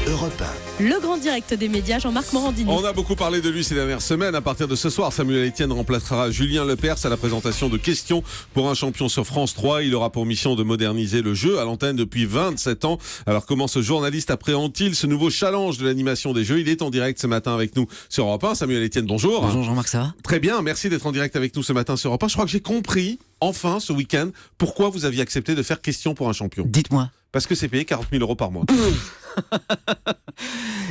Europe 1. Le grand direct des médias, Jean-Marc Morandini. On a beaucoup parlé de lui ces dernières semaines. À partir de ce soir, Samuel Etienne remplacera Julien Lepers à la présentation de Questions pour un champion sur France 3. Il aura pour mission de moderniser le jeu à l'antenne depuis 27 ans. Alors comment ce journaliste appréhende-t-il ce nouveau challenge de l'animation des jeux? Il est en direct ce matin avec nous sur Europe 1. Samuel Etienne, bonjour. Bonjour Jean-Marc, ça va? Très bien, merci d'être en direct avec nous ce matin sur Europe 1. Je crois que j'ai compris, enfin, ce week-end, pourquoi vous aviez accepté de faire Questions pour un champion. Dites-moi. Parce que c'est payé 40 000 € par mois.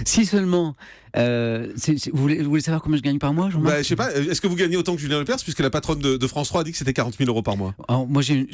Si seulement. Vous voulez savoir combien je gagne par mois, Jean-Marc? Je sais pas, est-ce que vous gagnez autant que Julien Lepers, puisque la patronne de France 3 a dit que c'était 40 000 € par mois? Alors, moi, je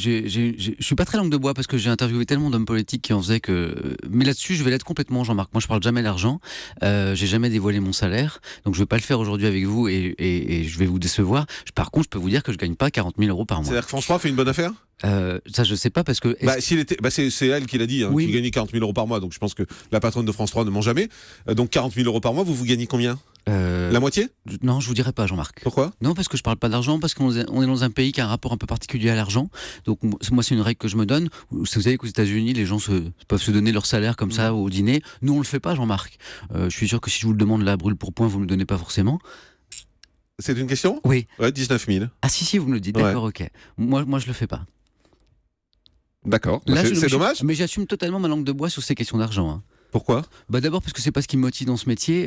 suis pas très langue de bois parce que j'ai interviewé tellement d'hommes politiques qui en faisaient que. Mais là-dessus, je vais l'être complètement, Jean-Marc. Moi, je parle jamais d'argent. J'ai jamais dévoilé mon salaire. Donc, je vais pas le faire aujourd'hui avec vous et je vais vous décevoir. Par contre, je peux vous dire que je gagne pas 40 000 € par mois. C'est-à-dire que France 3 fait une bonne affaire? Ça, je sais pas parce que. C'est elle qui l'a dit, Oui. qui gagnait 40 000 € par mois. Donc, je pense que la patronne de France 3 ne ment jamais. Donc, 40 000 € par mois, vous gagnez combien? La moitié? Non, je vous dirai pas, Jean-Marc. Pourquoi? Non, parce que je parle pas d'argent, parce qu'on est dans un pays qui a un rapport un peu particulier à l'argent. Donc moi, c'est une règle que je me donne. Vous savez qu'aux États-Unis, les gens peuvent se donner leur salaire comme ça au dîner. Nous, on le fait pas, Jean-Marc. Je suis sûr que si je vous le demande là, brûle pour point, vous me le donnez pas forcément. C'est une question? Oui. Ouais, 19 000. Ah si, vous me le dites. Ouais. D'accord, ok. Moi, je le fais pas. D'accord. Là, C'est dommage. Mais j'assume totalement ma langue de bois sur ces questions d'argent. Hein. Pourquoi? D'abord parce que c'est pas ce qui me motive dans ce métier.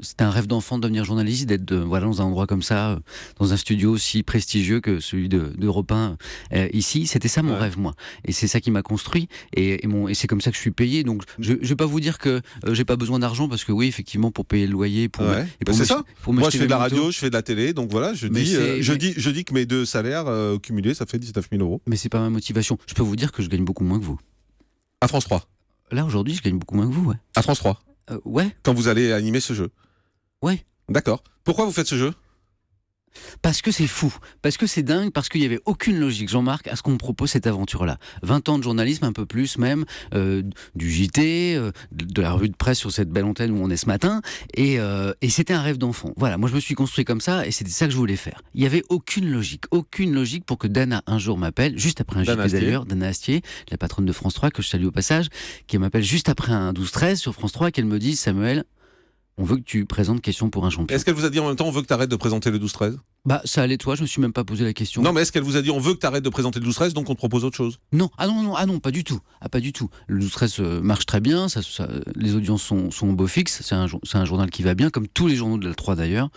C'était un rêve d'enfant de devenir journaliste, d'être dans un endroit comme ça, dans un studio aussi prestigieux que celui d'Europe 1 ici. C'était ça mon rêve, moi. Et c'est ça qui m'a construit. Et c'est comme ça que je suis payé. Donc je vais pas vous dire que j'ai pas besoin d'argent parce que oui, effectivement, pour payer le loyer, c'est ça. Moi, je fais de la radio, motos. je fais de la télé, donc voilà. Je dis que mes deux salaires cumulés, ça fait 19 000 €. Mais c'est pas ma motivation. Je peux vous dire que je gagne beaucoup moins que vous. À France 3. Là, aujourd'hui, je gagne beaucoup moins que vous, ouais. À France 3. Ouais. Quand vous allez animer ce jeu. Ouais. D'accord. Pourquoi vous faites ce jeu? Parce que c'est fou, parce que c'est dingue, parce qu'il n'y avait aucune logique, Jean-Marc, à ce qu'on me propose cette aventure-là. 20 ans de journalisme, un peu plus même, du JT, de la revue de presse sur cette belle antenne où on est ce matin, et c'était un rêve d'enfant. Voilà, moi je me suis construit comme ça, et c'était ça que je voulais faire. Il n'y avait aucune logique pour que Dana un jour m'appelle, juste après un JT d'ailleurs, Dana Astier, la patronne de France 3, que je salue au passage, qui m'appelle juste après un 12-13 sur France 3, et qu'elle me dise, Samuel, on veut que tu présentes Questions pour un champion. Est-ce qu'elle vous a dit en même temps on veut que tu arrêtes de présenter le 12-13? Ça allait toi, je me suis même pas posé la question. Non, mais est-ce qu'elle vous a dit on veut que tu arrêtes de présenter le 12-13 donc on te propose autre chose? Non, non, pas du tout. Pas du tout. Le 12-13 marche très bien, les audiences sont au beau fixe, c'est un journal qui va bien, comme tous les journaux de la 3 d'ailleurs.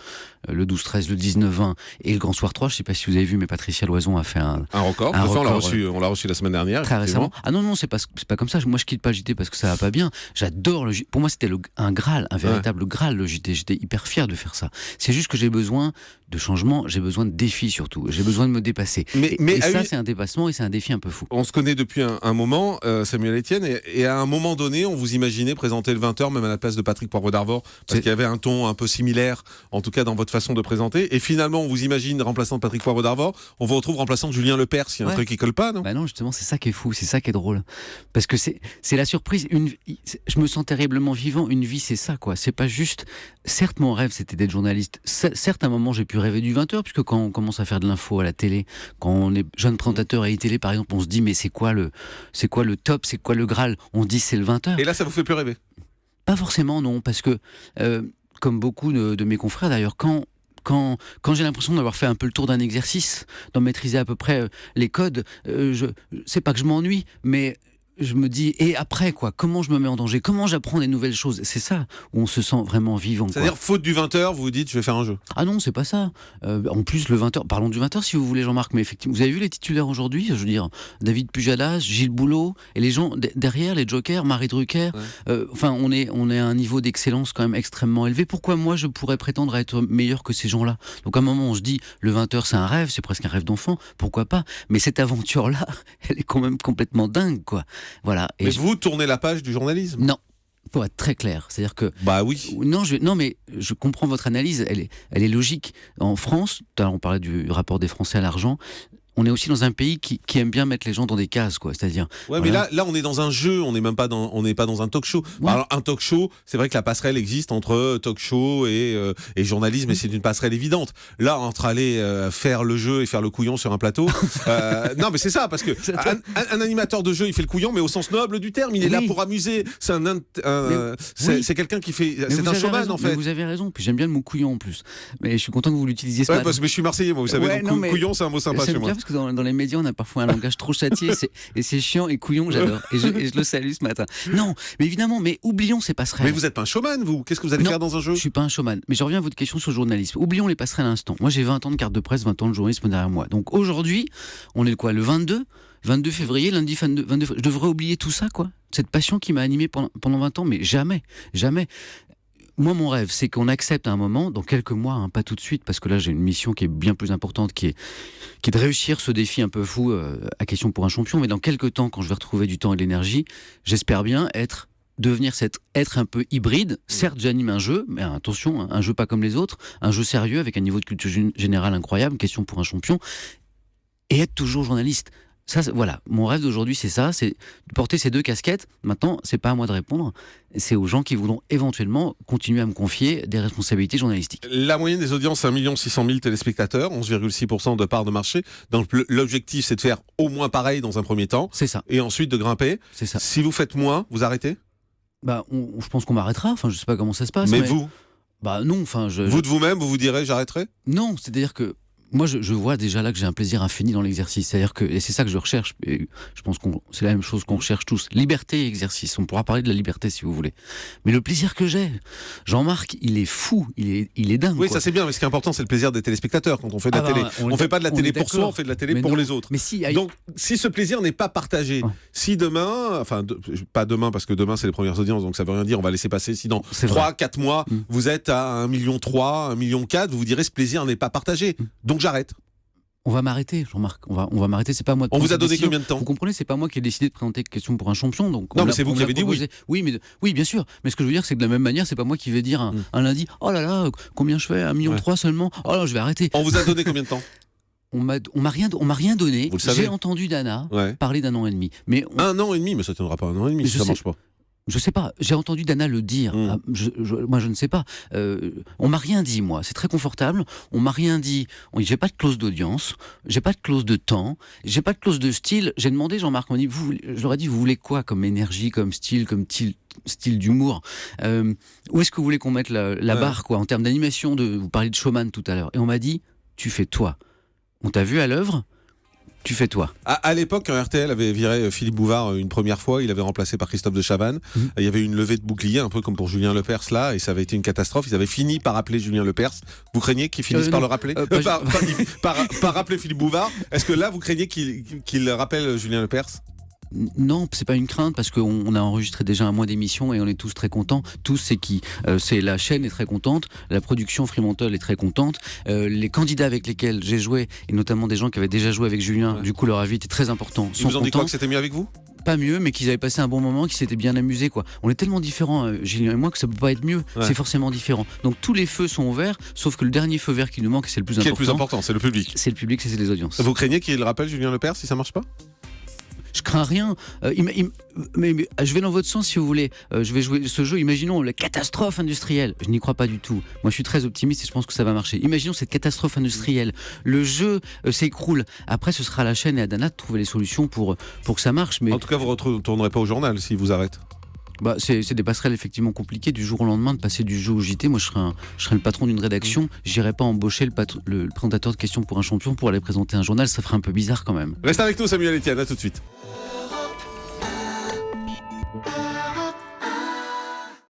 Le 12-13, le 19-20 et le Grand Soir 3, je sais pas si vous avez vu, mais Patricia Loison a fait un record. On l'a reçu la semaine dernière. Très récemment. Ah non, c'est pas comme ça. Moi, je quitte pas le JT parce que ça va pas bien. J'adore le JT. Pour moi, c'était un Graal, un véritable Graal, le JT. J'étais hyper fier de faire ça. C'est juste que j'ai besoin de changement, j'ai besoin de défis surtout. J'ai besoin de me dépasser. Mais ça, c'est un dépassement et c'est un défi un peu fou. On se connaît depuis un moment, Samuel Etienne, et à un moment donné, on vous imaginait présenter le 20h, même à la place de Patrick Poivre d'Arvor, parce qu'il y avait un ton un peu similaire, en tout cas dans votre façon de présenter. Et finalement, on vous imagine remplaçant de Patrick Poivre d'Arvor, on vous retrouve remplaçant de Julien Lepers. Il y a un truc qui colle pas, non? Non, justement, c'est ça qui est fou, c'est ça qui est drôle. Parce que c'est la surprise. Je me sens terriblement vivant. Une vie, c'est ça, quoi. C'est pas juste. Certes, mon rêve, c'était d'être journaliste. Certes, à un moment, j'ai pu rêver du 20h, puisque quand on commence à faire de l'info à la télé, quand on est jeune présentateur à iTélé, par exemple, on se dit, mais c'est quoi le top, c'est quoi le Graal? On dit, c'est le 20h. Et là, ça vous fait plus rêver? Pas forcément, non, parce que, comme beaucoup de mes confrères d'ailleurs, quand j'ai l'impression d'avoir fait un peu le tour d'un exercice, d'en maîtriser à peu près les codes, c'est pas que je m'ennuie, mais je me dis, et après quoi? Comment je me mets en danger? Comment j'apprends des nouvelles choses? C'est ça où on se sent vraiment vivant. C'est-à-dire, faute du 20h, vous vous dites, je vais faire un jeu. Ah non, c'est pas ça. En plus, le 20h, parlons du 20h si vous voulez, Jean-Marc, mais effectivement, vous avez vu les titulaires aujourd'hui? Je veux dire, David Pujadas, Gilles Boulot, et les gens derrière, les jokers, Marie Drucker. Enfin, on est à un niveau d'excellence quand même extrêmement élevé. Pourquoi moi, je pourrais prétendre à être meilleur que ces gens-là? Donc à un moment, on se dit, le 20h, c'est un rêve, c'est presque un rêve d'enfant, pourquoi pas? Mais cette aventure-là, elle est quand même complètement dingue, quoi. Voilà. Mais vous tournez la page du journalisme? Non. Pour être très clair, c'est-à-dire que... Bah oui. Non, mais je comprends votre analyse, elle est logique. En France, on parlait du rapport des Français à l'argent, on est aussi dans un pays qui aime bien mettre les gens dans des cases, quoi. C'est-à-dire. Ouais, mais là, on est dans un jeu, on n'est même pas on n'est pas dans un talk show. Ouais. Alors, un talk show, c'est vrai que la passerelle existe entre talk show et journalisme, et c'est une passerelle évidente. Là, entre aller faire le jeu et faire le couillon sur un plateau, non, mais c'est ça, parce que un animateur de jeu, il fait le couillon, mais au sens noble du terme, il est là pour amuser. C'est c'est quelqu'un qui fait. C'est un showman, en fait. Mais vous avez raison. Puis j'aime bien le mot couillon en plus. Mais je suis content que vous l'utilisiez ce matin. Parce que je suis Marseillais, moi, vous savez. Ouais, donc couillon, c'est un mot sympa chez moi. Parce que dans les médias, on a parfois un langage trop châtié, et c'est chiant, et couillon, j'adore. Et je le salue ce matin. Non, mais évidemment, mais oublions ces passerelles. Mais vous n'êtes pas un showman, vous. Qu'est-ce que vous allez faire dans un jeu? Je suis pas un showman. Mais je reviens à votre question sur le journalisme. Oublions les passerelles à l'instant. Moi, j'ai 20 ans de carte de presse, 20 ans de journalisme derrière moi. Donc aujourd'hui, on est le 22 février, lundi 22. Je devrais oublier tout ça, quoi. Cette passion qui m'a animé pendant 20 ans, mais jamais. Moi, mon rêve, c'est qu'on accepte à un moment, dans quelques mois, pas tout de suite, parce que là, j'ai une mission qui est bien plus importante, qui est de réussir ce défi un peu fou, à question pour un champion. Mais dans quelques temps, quand je vais retrouver du temps et de l'énergie, j'espère bien devenir cet être un peu hybride. Certes, j'anime un jeu, mais attention, un jeu pas comme les autres, un jeu sérieux, avec un niveau de culture générale incroyable, question pour un champion, et être toujours journaliste. Ça, voilà, mon rêve d'aujourd'hui, c'est ça, c'est de porter ces deux casquettes. Maintenant, c'est pas à moi de répondre, c'est aux gens qui voudront éventuellement continuer à me confier des responsabilités journalistiques. La moyenne des audiences, c'est 1 600 000 téléspectateurs, 11,6% de part de marché. Donc l'objectif, c'est de faire au moins pareil dans un premier temps. C'est ça. Et ensuite de grimper. C'est ça. Si vous faites moins, vous arrêtez? Je pense qu'on m'arrêtera. Enfin, je sais pas comment ça se passe. Mais vous? Non. Enfin, vous de vous-même, vous direz j'arrêterai? Non, c'est-à-dire que moi, je vois déjà là que j'ai un plaisir infini dans l'exercice. C'est-à-dire que, et c'est ça que je recherche, et je pense que c'est la même chose qu'on recherche tous. Liberté et exercice. On pourra parler de la liberté si vous voulez. Mais le plaisir que j'ai, Jean-Marc, il est fou, il est dingue. Oui, quoi. ça c'est bien, mais ce qui est important, c'est le plaisir des téléspectateurs quand on fait de la télé. On fait pas de la télé pour soi, on fait de la télé pour les autres. Mais donc, si ce plaisir n'est pas partagé, si demain, pas demain, parce que demain c'est les premières audiences, donc ça veut rien dire, on va laisser passer, si dans 3-4 mois, vous êtes à 1,3 million, 1,4 million, vous vous direz ce plaisir n'est pas partagé. Donc j'arrête. On va m'arrêter, Jean-Marc. On va m'arrêter. C'est pas moi. On vous a donné combien de temps? Vous comprenez, c'est pas moi qui ai décidé de présenter question pour un champion. Donc non, mais c'est vous qui avez dit oui. Oui, bien sûr. Mais ce que je veux dire, c'est que de la même manière, c'est pas moi qui vais dire un lundi. Oh là là, combien je fais? 1,3 million seulement. Oh là, je vais arrêter. On vous a donné combien de temps? On m'a rien donné. Vous le savez. J'ai entendu Dana parler d'1 an et demi. Mais 1 an et demi, mais ça tiendra pas 1 an et demi si ça marche pas. Je sais pas, j'ai entendu Dana le dire. Moi, je ne sais pas. On m'a rien dit, moi. C'est très confortable. On m'a rien dit. J'ai pas de clause d'audience. J'ai pas de clause de temps. J'ai pas de clause de style. J'ai demandé, Jean-Marc, on m'a dit, je leur ai dit, vous voulez quoi comme énergie, comme style d'humour? Où est-ce que vous voulez qu'on mette la barre, quoi, en termes d'animation? Vous parliez de showman tout à l'heure. Et on m'a dit, tu fais toi. On t'a vu à l'œuvre? Tu fais toi. À l'époque, quand RTL avait viré Philippe Bouvard une première fois, il avait remplacé par Christophe de Chavannes. Il y avait une levée de bouclier, un peu comme pour Julien Lepers là, et ça avait été une catastrophe. Ils avaient fini par appeler Julien Lepers. Vous craignez qu'ils finissent par le rappeler par rappeler Philippe Bouvard? Est-ce que là, vous craignez qu'il rappelle Julien Lepers? Non, c'est pas une crainte parce qu'on a enregistré déjà un mois d'émission et on est tous très contents. C'est la chaîne est très contente, la production Fremantle est très contente, les candidats avec lesquels j'ai joué et notamment des gens qui avaient déjà joué avec Julien, du coup leur avis était très important. Ils vous ont dit quoi, que c'était mieux avec vous? Pas mieux, mais qu'ils avaient passé un bon moment, qu'ils s'étaient bien amusés, quoi. On est tellement différents, Julien et moi, que ça peut pas être mieux. C'est forcément différent. Donc tous les feux sont ouverts, sauf que le dernier feu vert qui nous manque, c'est le plus important. Qui est le plus important? C'est le public. C'est le public, c'est les audiences. Vous craignez qu'il rappelle Julien Lepers si ça marche pas? Je crains rien. Mais je vais dans votre sens si vous voulez. Je vais jouer ce jeu. Imaginons la catastrophe industrielle. Je n'y crois pas du tout. Moi, je suis très optimiste et je pense que ça va marcher. Imaginons cette catastrophe industrielle. Le jeu s'écroule. Après, ce sera à la chaîne et à Dana de trouver les solutions pour que ça marche. Mais en tout cas, vous ne retournerez pas au journal s'il vous arrête. C'est des passerelles effectivement compliquées du jour au lendemain de passer du jeu au JT. Moi je serais le patron d'une rédaction, j'irais pas embaucher le présentateur de questions pour un champion pour aller présenter un journal, ça ferait un peu bizarre quand même. Reste avec nous Samuel Etienne, à tout de suite.